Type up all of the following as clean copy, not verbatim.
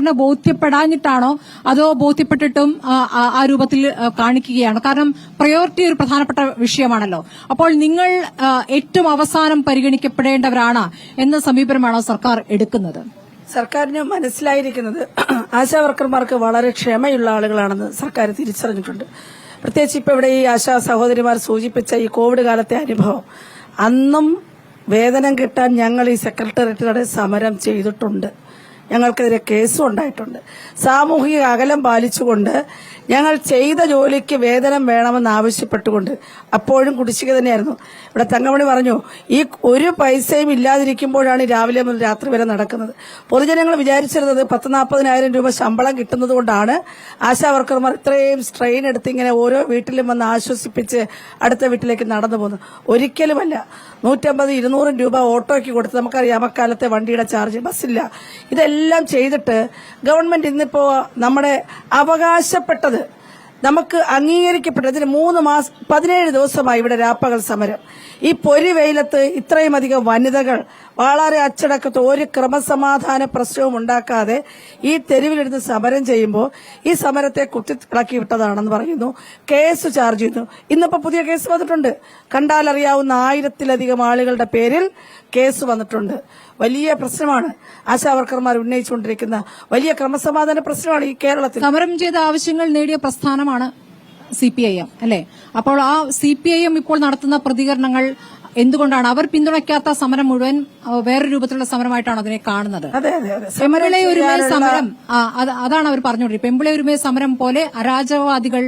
സർക്കാരിന് ബോധ്യപ്പെടാഞ്ഞിട്ടാണോ അതോ ബോധ്യപ്പെട്ടിട്ടും ആ രൂപത്തിൽ കാണിക്കുകയാണ്? കാരണം പ്രയോറിറ്റി ഒരു പ്രധാനപ്പെട്ട വിഷയമാണല്ലോ. അപ്പോൾ നിങ്ങൾ ഏറ്റവും അവസാനം പരിഗണിക്കപ്പെടേണ്ടവരാണ് എന്ന സമീപനമാണോ സർക്കാർ എടുക്കുന്നത്? സർക്കാരിന് മനസ്സിലായിരിക്കുന്നത് ആശാവർക്കർമാർക്ക് വളരെ ക്ഷമയുള്ള ആളുകളാണെന്ന് സർക്കാർ തിരിച്ചറിഞ്ഞിട്ടുണ്ട്. പ്രത്യേകിച്ച് ഇപ്പൊ ഇവിടെ ഈ ആശാ സഹോദരിമാർ സൂചിപ്പിച്ച ഈ കോവിഡ് കാലത്തെ അനുഭവം, അന്നും വേതനം കിട്ടാൻ ഞങ്ങൾ ഈ സെക്രട്ടേറിയറ്റിലൂടെ സമരം ചെയ്തിട്ടുണ്ട്. ഞങ്ങൾക്കെതിരെ കേസും ഉണ്ടായിട്ടുണ്ട്. സാമൂഹിക അകലം പാലിച്ചുകൊണ്ട് ഞങ്ങൾ ചെയ്ത ജോലിക്ക് വേതനം വേണമെന്ന് ആവശ്യപ്പെട്ടുകൊണ്ട് അപ്പോഴും കുടിശ്ശിക തന്നെയായിരുന്നു. ഇവിടെ തങ്കമണി പറഞ്ഞു, ഈ ഒരു പൈസയും ഇല്ലാതിരിക്കുമ്പോഴാണ് രാവിലെ മുതൽ രാത്രി വരെ നടക്കുന്നത്. പൊതുജനങ്ങൾ വിചാരിച്ചിരുന്നത് 10-40,000 രൂപ ശമ്പളം കിട്ടുന്നത് കൊണ്ടാണ് ആശാവർക്കർമാർ ഇത്രയും സ്ട്രെയിൻ എടുത്ത് ഇങ്ങനെ ഓരോ വീട്ടിലും വന്ന് ആശ്വസിപ്പിച്ച് അടുത്ത വീട്ടിലേക്ക് നടന്നു പോകുന്നത്. ഒരിക്കലുമല്ല. 150-200 രൂപ ഓട്ടോയ്ക്ക് കൊടുത്ത്, നമുക്കറിയാം അക്കാലത്തെ വണ്ടിയുടെ ചാർജ്, ബസ്സില്ല, ഇതെല്ലാം ചെയ്തിട്ട് ഗവൺമെന്റ് ഇന്നിപ്പോ നമ്മുടെ അവകാശപ്പെട്ടത് നമുക്ക് അംഗീകരിക്കപ്പെട്ടതിന് 17 ദിവസമായി ഇവിടെ രാപ്പകൽ സമരം. ഈ പൊരി വെയിലത്ത് ഇത്രയും അധികം വനിതകൾ വളരെ അച്ചടക്കത്ത് ഒരു ക്രമസമാധാന പ്രശ്നവും ഉണ്ടാക്കാതെ ഈ തെരുവിലിരുന്ന് സമരം ചെയ്യുമ്പോൾ ഈ സമരത്തെ കുത്തിളക്കി വിട്ടതാണെന്ന് പറയുന്നു. കേസ് ചാർജ് ചെയ്യുന്നു. ഇന്നിപ്പോ പുതിയ കേസ് വന്നിട്ടുണ്ട്. കണ്ടാലറിയാവുന്ന 1000-ലധികം ആളുകളുടെ പേരിൽ കേസ് വന്നിട്ടുണ്ട്. വലിയ പ്രശ്നമാണ് ആശാവർക്കർമാർ ഉന്നയിച്ചുകൊണ്ടിരിക്കുന്ന വലിയ ക്രമസമാധാന പ്രശ്നമാണ് ഈ കേരളത്തിൽ. സമരം ചെയ്ത ആവശ്യങ്ങൾ നേടിയ പ്രസ്ഥാനമാണ് CPIM അല്ലെ? അപ്പോൾ ആ CPIM ഇപ്പോൾ നടത്തുന്ന പ്രതികരണങ്ങൾ എന്തുകൊണ്ടാണ് അവർ പിന്തുണയ്ക്കാത്ത സമരം മുഴുവൻ വേറെ രൂപത്തിലുള്ള സമരമായിട്ടാണ് അതിനെ കാണുന്നത്? പെമ്പിളെ ഒരുമേ സമരം, അതാണ് അവർ പറഞ്ഞുകൊണ്ടിരിക്കുന്നത്. പെമ്പിളെ ഒരുമേ സമരം പോലെ അരാജകവാദികൾ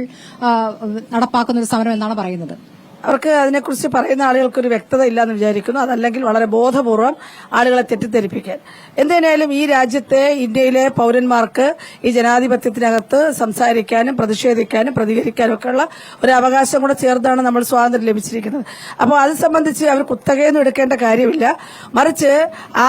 നടപ്പാക്കുന്ന ഒരു സമരം എന്നാണ് പറയുന്നത്. അവർക്ക് അതിനെക്കുറിച്ച് പറയുന്ന ആളുകൾക്കൊരു വ്യക്തത ഇല്ലാന്ന് വിചാരിക്കുന്നു. അതല്ലെങ്കിൽ വളരെ ബോധപൂർവം ആളുകളെ തെറ്റിദ്ധരിപ്പിക്കാൻ. എന്തായാലും ഈ രാജ്യത്തെ ഇന്ത്യയിലെ പൌരന്മാർക്ക് ഈ ജനാധിപത്യത്തിനകത്ത് സംസാരിക്കാനും പ്രതിഷേധിക്കാനും പ്രതികരിക്കാനും ഒക്കെയുള്ള ഒരു അവകാശം കൂടെ ചേർത്താണ് നമ്മൾ സ്വാതന്ത്ര്യം ലഭിച്ചിരിക്കുന്നത്. അപ്പോൾ അത് സംബന്ധിച്ച് അവർ കുത്തകയൊന്നും എടുക്കേണ്ട കാര്യമില്ല. മറിച്ച്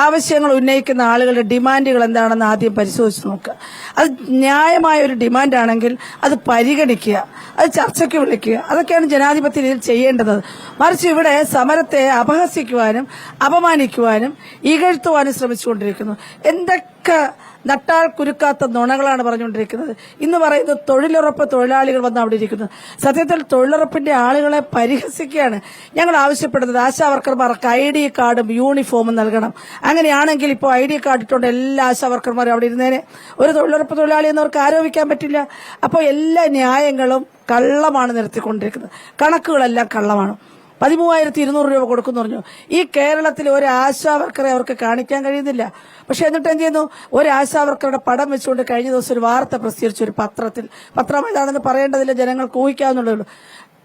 ആവശ്യങ്ങൾ ഉന്നയിക്കുന്ന ആളുകളുടെ ഡിമാൻഡുകൾ എന്താണെന്ന് ആദ്യം പരിശോധിച്ച് നോക്കുക. അത് ന്യായമായ ഒരു ഡിമാൻഡാണെങ്കിൽ അത് പരിഗണിക്കുക, അത് ചർച്ചയ്ക്ക് വിളിക്കുക. അതൊക്കെയാണ് ജനാധിപത്യത്തിൽ ചെയ്യേണ്ടത്. മറിച്ച് ഇവിടെ സമരത്തെ അപഹസിക്കുവാനും അപമാനിക്കുവാനും ഇകഴ്ത്തുവാനും ശ്രമിച്ചുകൊണ്ടിരിക്കുന്നു. എന്തൊക്കെ നട്ടാൽ കുരുക്കാത്ത നുണകളാണ് പറഞ്ഞുകൊണ്ടിരിക്കുന്നത്. ഇന്ന് പറയുന്നത് തൊഴിലുറപ്പ് തൊഴിലാളികൾ വന്ന് അവിടെ ഇരിക്കുന്നത്. സത്യത്തിൽ തൊഴിലുറപ്പിന്റെ ആളുകളെ പരിഹസിക്കുകയാണ്. ഞങ്ങൾ ആവശ്യപ്പെടുന്നത് ആശാവർക്കർമാർക്ക് ID കാർഡും യൂണിഫോമും നൽകണം. അങ്ങനെയാണെങ്കിൽ ഇപ്പോൾ ID കാർഡ് ഇട്ടുകൊണ്ട് എല്ലാ ആശാവർക്കർമാരും അവിടെ ഇരുന്നേനെ. ഒരു തൊഴിലുറപ്പ് തൊഴിലാളി എന്നവർക്ക് ആരോപിക്കാൻ പറ്റില്ല. അപ്പോൾ എല്ലാ ന്യായങ്ങളും കള്ളമാണ് നിരത്തിക്കൊണ്ടിരിക്കുന്നത്. കണക്കുകളെല്ലാം കള്ളമാണ്. 13,200 രൂപ കൊടുക്കുന്നു പറഞ്ഞു. ഈ കേരളത്തിൽ ഒരു ആശാവർക്കറെ അവർക്ക് കാണിക്കാൻ കഴിയുന്നില്ല. പക്ഷെ എന്നിട്ട് എന്ത് ചെയ്യുന്നു? ഒരു ആശാവർക്കറുടെ പടം വെച്ചുകൊണ്ട് കഴിഞ്ഞ ദിവസം ഒരു വാർത്ത പ്രസിദ്ധീകരിച്ചു ഒരു പത്രത്തിൽ. പത്രം ഏതാണെന്ന് പറയേണ്ടതില്ല, ജനങ്ങൾക്ക് ഊഹിക്കാവുന്നുള്ളൂ.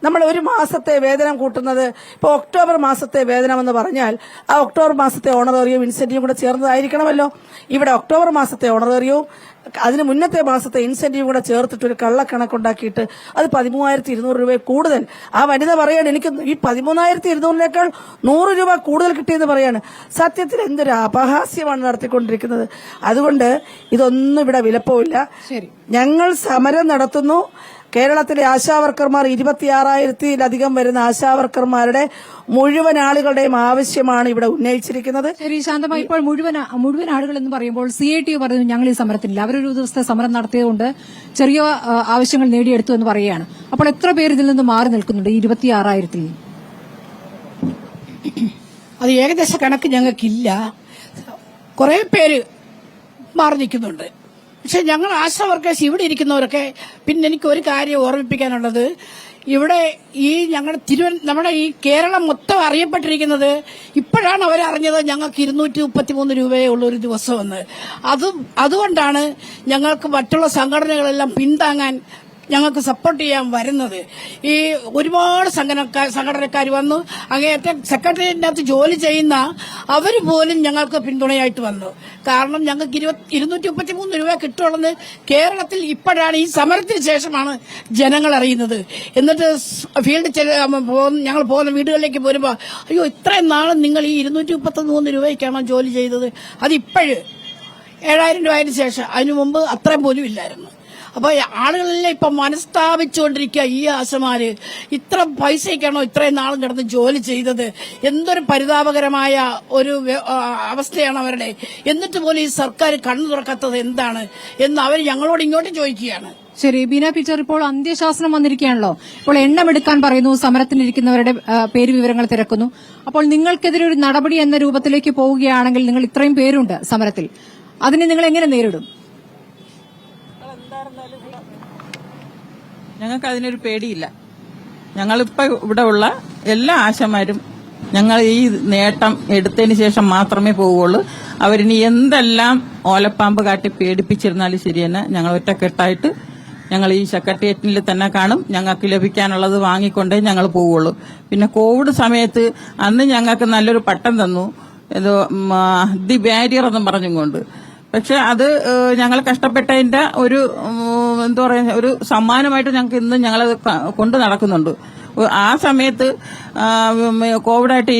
നമ്മൾ ഒരു മാസത്തെ വേതനം കൂട്ടുന്നത് ഇപ്പോൾ ഒക്ടോബർ മാസത്തെ വേതനം എന്ന് പറഞ്ഞാൽ ആ ഒക്ടോബർ മാസത്തെ ഓണറേറിയവും ഇൻസെന്റീവും കൂടെ ചേർന്നതായിരിക്കണമല്ലോ. ഇവിടെ ഒക്ടോബർ മാസത്തെ ഓണറേറിയവും അതിന് മുന്നത്തെ മാസത്തെ ഇൻസെന്റീവ് കൂടെ ചേർത്തിട്ട് ഒരു കള്ളക്കണക്കുണ്ടാക്കിയിട്ട് അത് 13,200 രൂപ കൂടുതൽ. ആ വനിത പറയാണ്, എനിക്ക് ഈ 13,200-നേക്കാൾ 100 രൂപ കൂടുതൽ കിട്ടിയെന്ന് പറയാണ്. സത്യത്തിൽ എന്തൊരു അപഹാസ്യമാണ് നടത്തിക്കൊണ്ടിരിക്കുന്നത്. അതുകൊണ്ട് ഇതൊന്നും ഇവിടെ വിലപ്പോവില്ല. ഞങ്ങൾ സമരം നടത്തുന്നു. കേരളത്തിലെ ആശാവർക്കർമാർ 26,000-ലധികം വരുന്ന ആശാവർക്കർമാരുടെ മുഴുവൻ ആളുകളുടെയും ആവശ്യമാണ് ഇവിടെ ഉന്നയിച്ചിരിക്കുന്നത്. ശരി ശാന്തമായി, ഇപ്പോൾ മുഴുവൻ ആളുകൾ എന്ന് പറയുമ്പോൾ CITU പറഞ്ഞു ഞങ്ങൾ ഈ സമരത്തിനില്ല. അവരൊരു ദിവസത്തെ സമരം നടത്തിയതുകൊണ്ട് ചെറിയ ആവശ്യങ്ങൾ നേടിയെടുത്തു എന്ന് പറയുകയാണ്. അപ്പോൾ എത്ര പേര് ഇതിൽ നിന്ന് മാറി നിൽക്കുന്നുണ്ട് 26,000-ൽ? അത് ഏകദേശ കണക്ക് ഞങ്ങൾക്കില്ല. കുറെ പേര് മാറി നിൽക്കുന്നുണ്ട്. പക്ഷെ ഞങ്ങൾ ആശാ വർക്കേഴ്സ് ഇവിടെ ഇരിക്കുന്നവരൊക്കെ, പിന്നെ എനിക്ക് ഒരു കാര്യം ഓർമ്മിപ്പിക്കാനുള്ളത്, ഇവിടെ ഈ നമ്മുടെ ഈ കേരളം മൊത്തം അറിയപ്പെട്ടിരിക്കുന്നത് ഇപ്പോഴാണ് അവരറിഞ്ഞത് ഞങ്ങൾക്ക് 233 രൂപയേ ഉള്ളൂ ഒരു ദിവസമെന്ന്. അതുകൊണ്ടാണ് ഞങ്ങൾക്ക് മറ്റുള്ള സംഘടനകളെല്ലാം പിന്താങ്ങാൻ ഞങ്ങൾക്ക് സപ്പോർട്ട് ചെയ്യാൻ വരുന്നത്. ഈ ഒരുപാട് സംഘടനക്കാർ വന്നു. അങ്ങേയറ്റം സെക്രട്ടേറിയറ്റിനകത്ത് ജോലി ചെയ്യുന്ന അവർ പോലും ഞങ്ങൾക്ക് പിന്തുണയായിട്ട് വന്നു. കാരണം ഞങ്ങൾക്ക് 233 രൂപ കിട്ടുള്ളത് കേരളത്തിൽ ഇപ്പോഴാണ്, ഈ സമരത്തിന് ശേഷമാണ് ജനങ്ങൾ അറിയുന്നത്. എന്നിട്ട് ഫീൽഡ് ഞങ്ങൾ പോകുന്ന വീടുകളിലേക്ക് പോരുമ്പോൾ, അയ്യോ ഇത്രയും നാളും നിങ്ങൾ ഈ 233 രൂപയ്ക്കാണോ ജോലി ചെയ്തത്? അതിപ്പോഴ് 7,000 രൂപ ആയതിനു ശേഷം, അതിനു മുമ്പ് അത്രയും പോലും ഇല്ലായിരുന്നു. അപ്പൊ ആളുകളെല്ലാം ഇപ്പൊ മനസ്താപിച്ചുകൊണ്ടിരിക്കുക. ഈ ആശമാര് ഇത്ര പൈസയ്ക്കാണോ ഇത്രയും നാളും കിടന്ന് ജോലി ചെയ്തത്? എന്തൊരു പരിതാപകരമായ ഒരു അവസ്ഥയാണ് അവരുടെ. എന്നിട്ട് പോലും ഈ സർക്കാർ കണ്ണു തുറക്കാത്തത് എന്താണ് എന്ന് അവർ ഞങ്ങളോട് ഇങ്ങോട്ട് ചോദിക്കുകയാണ്. ശരി, ബീന ടീച്ചർ, ഇപ്പോൾ അന്ത്യശാസനം വന്നിരിക്കുകയാണല്ലോ. ഇപ്പോൾ എണ്ണമെടുക്കാൻ പറയുന്നു, സമരത്തിലിരിക്കുന്നവരുടെ പേര് വിവരങ്ങൾ തിരക്കുന്നു. അപ്പോൾ നിങ്ങൾക്കെതിരെ ഒരു നടപടി എന്ന രൂപത്തിലേക്ക് പോവുകയാണെങ്കിൽ, നിങ്ങൾ ഇത്രയും പേരുണ്ട് സമരത്തിൽ, അതിനെ നിങ്ങൾ എങ്ങനെ നേരിടും? ഞങ്ങൾക്ക് അതിനൊരു പേടിയില്ല. ഞങ്ങളിപ്പോ ഇവിടെ ഉള്ള എല്ലാ ആശമാരും ഞങ്ങൾ ഈ നേട്ടം എടുത്തതിന് ശേഷം മാത്രമേ പോവുള്ളൂ. അവരിനി എന്തെല്ലാം ഓലപ്പാമ്പ് കാട്ടി പേടിപ്പിച്ചിരുന്നാലും ശരി തന്നെ ഞങ്ങൾ ഒറ്റക്കെട്ടായിട്ട് ഞങ്ങൾ ഈ സെക്രട്ടേറിയറ്റിൽ തന്നെ കാണും. ഞങ്ങൾക്ക് ലഭിക്കാനുള്ളത് വാങ്ങിക്കൊണ്ടേ ഞങ്ങൾ പോവുള്ളൂ. പിന്നെ കോവിഡ് സമയത്ത് അന്ന് ഞങ്ങൾക്ക് നല്ലൊരു പട്ടം തന്നു, ഏതോ ദി ബാരിയർ എന്നും പറഞ്ഞുകൊണ്ട്. പക്ഷെ അത് ഞങ്ങൾ കഷ്ടപ്പെട്ടതിന്റെ ഒരു എന്താ പറയുക, ഒരു സമ്മാനമായിട്ട് ഞങ്ങൾക്ക് ഇന്ന് ഞങ്ങളത് കൊണ്ടു നടക്കുന്നുണ്ട്. ആ സമയത്ത് കോവിഡായിട്ട്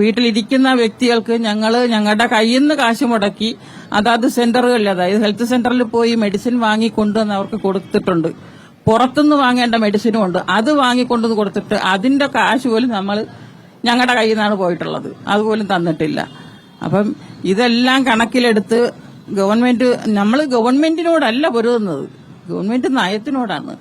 വീട്ടിലിരിക്കുന്ന വ്യക്തികൾക്ക് ഞങ്ങളുടെ കയ്യിൽ നിന്ന് കാശ് മുടക്കി അതാത് സെന്ററുകളിൽ, അതായത് ഹെൽത്ത് സെന്ററിൽ പോയി മെഡിസിൻ വാങ്ങിക്കൊണ്ടുവന്ന് അവർക്ക് കൊടുത്തിട്ടുണ്ട്. പുറത്തുനിന്ന് വാങ്ങേണ്ട മെഡിസിനും ഉണ്ട്, അത് വാങ്ങിക്കൊണ്ടുവന്ന് കൊടുത്തിട്ട് അതിന്റെ കാശ് പോലും ഞങ്ങളുടെ കയ്യിൽ നിന്നാണ് പോയിട്ടുള്ളത്, അതുപോലും തന്നിട്ടില്ല. അപ്പം ഇതെല്ലാം കണക്കിലെടുത്ത് നമ്മൾ ഗവൺമെന്റിനോടല്ല പൊരുതുന്നത്, ഗവൺമെന്റ് നയത്തിനോടാണ്,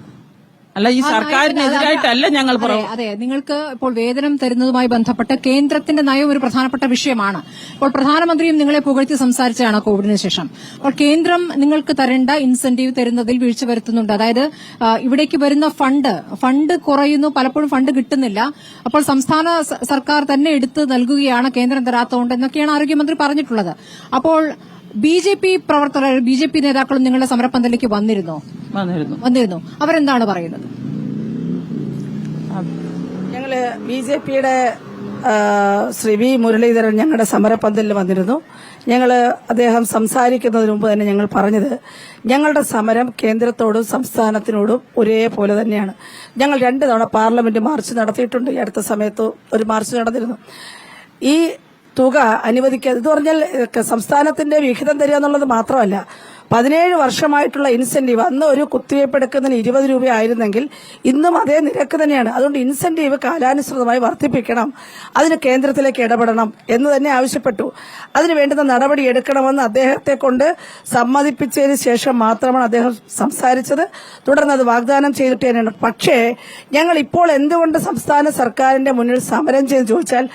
അല്ല ഈ സർക്കാരിനെതിരായിട്ടല്ല ഞങ്ങൾ അതെ, നിങ്ങൾക്ക് ഇപ്പോൾ വേതനം തരുന്നതുമായി ബന്ധപ്പെട്ട് കേന്ദ്രത്തിന്റെ നയം ഒരു പ്രധാനപ്പെട്ട വിഷയമാണ്. ഇപ്പോൾ പ്രധാനമന്ത്രിയും നിങ്ങളെ പുകഴ്ത്തി സംസാരിച്ചതാണ് കോവിഡിന് ശേഷം. അപ്പോൾ കേന്ദ്രം നിങ്ങൾക്ക് തരേണ്ട ഇൻസെന്റീവ് തരുന്നതിൽ വീഴ്ച വരുത്തുന്നുണ്ട്. അതായത് ഇവിടേക്ക് വരുന്ന ഫണ്ട് കുറയുന്നു, പലപ്പോഴും ഫണ്ട് കിട്ടുന്നില്ല. അപ്പോൾ സംസ്ഥാന സർക്കാർ തന്നെ എടുത്ത് നൽകുകയാണ്, കേന്ദ്രം തരാത്തതുകൊണ്ട് എന്നൊക്കെയാണ് ആരോഗ്യമന്ത്രി പറഞ്ഞിട്ടുള്ളത്. അപ്പോൾ ബിജെപി പ്രവർത്തകർ, ബിജെപി നേതാക്കളും നിങ്ങളുടെ സമരപ്പന്തലിലേക്ക് വന്നിരുന്നു. അവരെന്താണ് പറയുന്നത്? ഞങ്ങള് ബിജെപിയുടെ ശ്രീ വി മുരളീധരൻ ഞങ്ങളുടെ സമരപ്പന്തലിൽ വന്നിരുന്നു. അദ്ദേഹം സംസാരിക്കുന്നതിന് മുമ്പ് തന്നെ ഞങ്ങൾ പറഞ്ഞത്, ഞങ്ങളുടെ സമരം കേന്ദ്രത്തോടും സംസ്ഥാനത്തിനോടും ഒരേപോലെ തന്നെയാണ്. ഞങ്ങൾ 2 തവണ പാർലമെന്റ് മാർച്ച് നടത്തിയിട്ടുണ്ട്. ഈ അടുത്ത സമയത്ത് ഒരു മാർച്ച് നടന്നിരുന്നു. ഈ തുക അനുവദിക്കുക എന്ന് പറഞ്ഞാൽ സംസ്ഥാനത്തിന്റെ വിഹിതം തരിക എന്നുള്ളത് മാത്രമല്ല, 17 വർഷമായിട്ടുള്ള ഇൻസെന്റീവ്, അന്ന് ഒരു കുത്തിവയ്പ് എടുക്കുന്നതിന് 20 രൂപയായിരുന്നെങ്കിൽ ഇന്നും അതേ നിരക്ക് തന്നെയാണ്. അതുകൊണ്ട് ഇൻസെന്റീവ് കാലാനുസൃതമായി വർദ്ധിപ്പിക്കണം, അതിന് കേന്ദ്രത്തിലേക്ക് ഇടപെടണം എന്ന് തന്നെ ആവശ്യപ്പെട്ടു. അതിന് വേണ്ടുന്ന നടപടി എടുക്കണമെന്ന് അദ്ദേഹത്തെ കൊണ്ട് സമ്മതിപ്പിച്ചതിന് ശേഷം മാത്രമാണ് അദ്ദേഹം സംസാരിച്ചത്. തുടർന്ന് അത് വാഗ്ദാനം ചെയ്തിട്ട് തന്നെയാണ്. പക്ഷേ ഞങ്ങൾ ഇപ്പോൾ എന്തുകൊണ്ട് സംസ്ഥാന സർക്കാരിന്റെ മുന്നിൽ സമരം ചെയ്ത് ചോദിച്ചാൽ,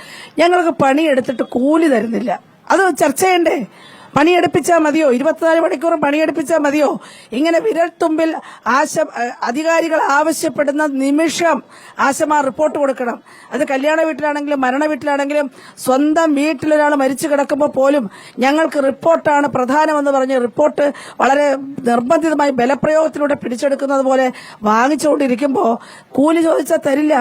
ഞങ്ങൾക്ക് പണിയെടുത്തിട്ട് കൂലി തരുന്നില്ല. അത് ചർച്ച ചെയ്യണ്ടേ? പണിയെടുപ്പിച്ചാൽ മതിയോ? 24 മണിക്കൂറും പണിയെടുപ്പിച്ചാൽ മതിയോ? ഇങ്ങനെ വിരൽത്തുമ്പിൽ അധികാരികൾ ആവശ്യപ്പെടുന്ന നിമിഷം ആശമാർ റിപ്പോർട്ട് കൊടുക്കണം. അത് കല്യാണ വീട്ടിലാണെങ്കിലും മരണ വീട്ടിലാണെങ്കിലും സ്വന്തം വീട്ടിലൊരാൾ മരിച്ചു കിടക്കുമ്പോൾ പോലും ഞങ്ങൾക്ക് റിപ്പോർട്ടാണ് പ്രധാനമെന്ന് പറഞ്ഞ് റിപ്പോർട്ട് വളരെ നിർബന്ധിതമായി ബലപ്രയോഗത്തിലൂടെ പിടിച്ചെടുക്കുന്നത് പോലെ വാങ്ങിച്ചുകൊണ്ടിരിക്കുമ്പോൾ കൂലി ചോദിച്ചാൽ തരില്ല.